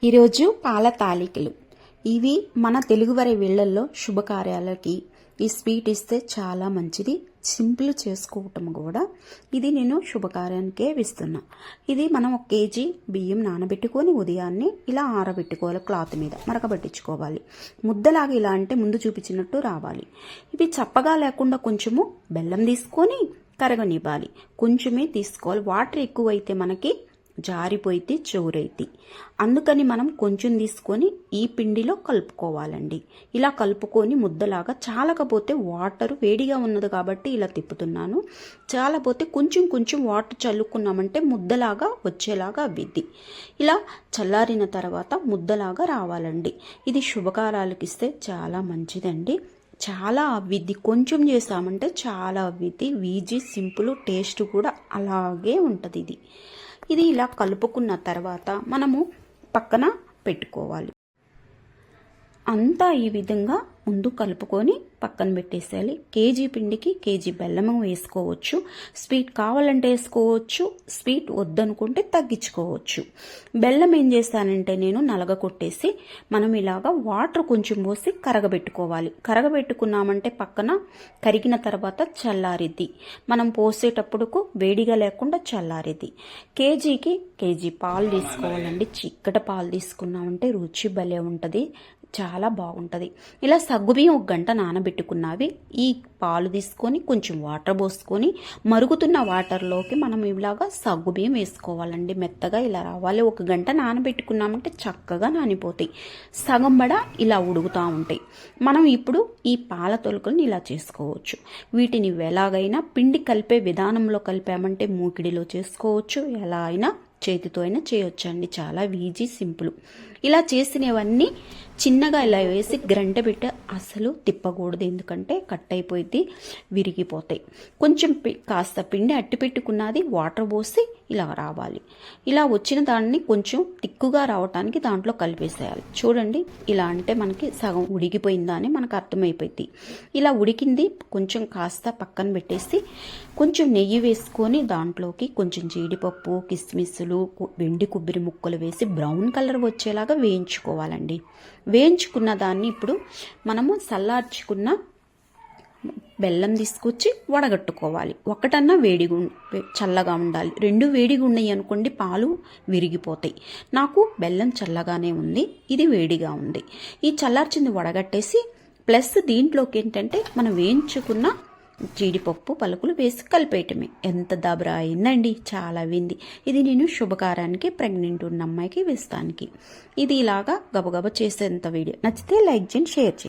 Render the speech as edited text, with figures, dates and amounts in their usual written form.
ఈరోజు పాల తాలికలు. ఇవి మన తెలుగువారి వీళ్ళల్లో శుభకార్యాలకి ఈ స్వీట్ ఇస్తే చాలా మంచిది. సింపుల్ చేసుకోవటం కూడా. ఇది నేను శుభకార్యానికే ఇస్తున్నా. ఇది మనం 1 కేజీ బియ్యం నానబెట్టుకొని ఉదయాన్నే ఇలా ఆరబెట్టుకోవాలి. క్లాత్ మీద మరకబెట్టించుకోవాలి. ముద్దలాగా ఇలా అంటే ముందు చూపించినట్టు రావాలి. ఇవి చప్పగా లేకుండా కొంచెము బెల్లం తీసుకొని కరగనివ్వాలి. కొంచెమే తీసుకోవాలి. వాటర్ ఎక్కువైతే మనకి జారిపోయితే చోరైతే, అందుకని మనం కొంచెం తీసుకొని ఈ పిండిలో కలుపుకోవాలండి. ఇలా కలుపుకొని ముద్దలాగా, చాలకపోతే వాటర్ వేడిగా ఉన్నది కాబట్టి ఇలా తిప్పుతున్నాను. చాలపోతే కొంచెం కొంచెం వాటర్ చల్లుకున్నామంటే ముద్దలాగా వచ్చేలాగా అవ్విద్ది. ఇలా చల్లారిన తర్వాత ముద్దలాగా రావాలండి. ఇది శుభకార్యాలకు ఇస్తే చాలా మంచిదండి. చాలా అవ్విద్ది. కొంచెం చేసామంటే చాలా అవ్విద్ది. ఈజీ, సింపుల్, టేస్ట్ కూడా అలాగే ఉంటుంది. ఇది ఇలా కలుపుకున్న తర్వాత మనము పక్కన పెట్టుకోవాలి. అంతా ఈ విధంగా ముందు కలుపుకొని పక్కన పెట్టేసేయాలి. కేజీ పిండికి కేజీ బెల్లం వేసుకోవచ్చు. స్వీట్ కావాలంటే వేసుకోవచ్చు, స్వీట్ వద్దనుకుంటే తగ్గించుకోవచ్చు. బెల్లం ఏం చేస్తానంటే నేను నలగ కొట్టేసి మనం ఇలాగా వాటర్ కొంచెం పోసి కరగబెట్టుకోవాలి. కరగబెట్టుకున్నామంటే పక్కన కరిగిన తర్వాత చల్లారిద్ది. మనం పోసేటప్పుడుకు వేడిగా లేకుండా చల్లారిద్ది. కేజీకి కేజీ పాలు తీసుకోవాలండి. చిక్కట పాలు తీసుకున్నామంటే రుచి భలే ఉంటుంది, చాలా బాగుంటుంది. ఇలా సగ్గుబియ్యం 1 గంట నానబెట్టుకున్నవి ఈ పాలు తీసుకొని కొంచెం వాటర్ పోసుకొని మరుగుతున్న వాటర్లోకి మనం ఇలాగా సగ్గుబియ్యం వేసుకోవాలండి. మెత్తగా ఇలా రావాలి. 1 గంట నానబెట్టుకున్నామంటే చక్కగా నానిపోతాయి. సగం బడ ఇలా ఉడుకుతూ ఉంటాయి. మనం ఇప్పుడు ఈ పాల తొలకల్ని ఇలా చేసుకోవచ్చు. వీటిని ఎలాగైనా పిండి కలిపే విధానంలో కలిపామంటే మూకిడిలో చేసుకోవచ్చు, ఎలా అయినా చేతితో అయినా చేయొచ్చండి. చాలా ఈజీ, సింపుల్. ఇలా చేసినవన్నీ చిన్నగా ఇలా వేసి గ్రంట పెట్టి అసలు తిప్పకూడదు, ఎందుకంటే కట్ అయిపోయి విరిగిపోతాయి. కొంచెం కాస్త పిండి అట్టి పెట్టుకున్నది వాటర్ పోసి ఇలా రావాలి. ఇలా వచ్చిన దాన్ని కొంచెం తిక్కుగా రావటానికి దాంట్లో కలిపేసేయాలి. చూడండి, ఇలా అంటే మనకి సగం ఉడికిపోయిందా అని మనకు అర్థమైపోయింది. ఇలా ఉడికింది కొంచెం కాస్త పక్కన పెట్టేసి కొంచెం నెయ్యి వేసుకొని దాంట్లోకి కొంచెం జీడిపప్పు, కిస్మిస్సులు, వెండి కొబ్బరి ముక్కలు వేసి బ్రౌన్ కలర్ వచ్చేలాగా వేయించుకోవాలండి. వేయించుకున్న దాన్ని ఇప్పుడు మనము చల్లార్చుకున్న బెల్లం తీసుకొచ్చి వడగట్టుకోవాలి. ఒకటన్నా చల్లగా ఉండాలి. 2 వేడిగా ఉన్నాయి అనుకోండి పాలు విరిగిపోతాయి. నాకు బెల్లం చల్లగానే ఉంది, ఇది వేడిగా ఉంది. ఈ చల్లార్చింది వడగట్టేసి ప్లస్ దీంట్లోకి ఏంటంటే మనం వేయించుకున్న జీడిపప్పు పలుకులు వేసి కలిపేయటమే. ఎంత దబరా అయిందండి, చాలా వింది. ఇది నేను శుభకారానికి, ప్రెగ్నెంట్ ఉన్న అమ్మాయికి వేస్తానికి. ఇది ఇలాగా గబగబ చేసేంత వీడియో నచ్చితే లైక్ చేయండి, షేర్ చేయండి.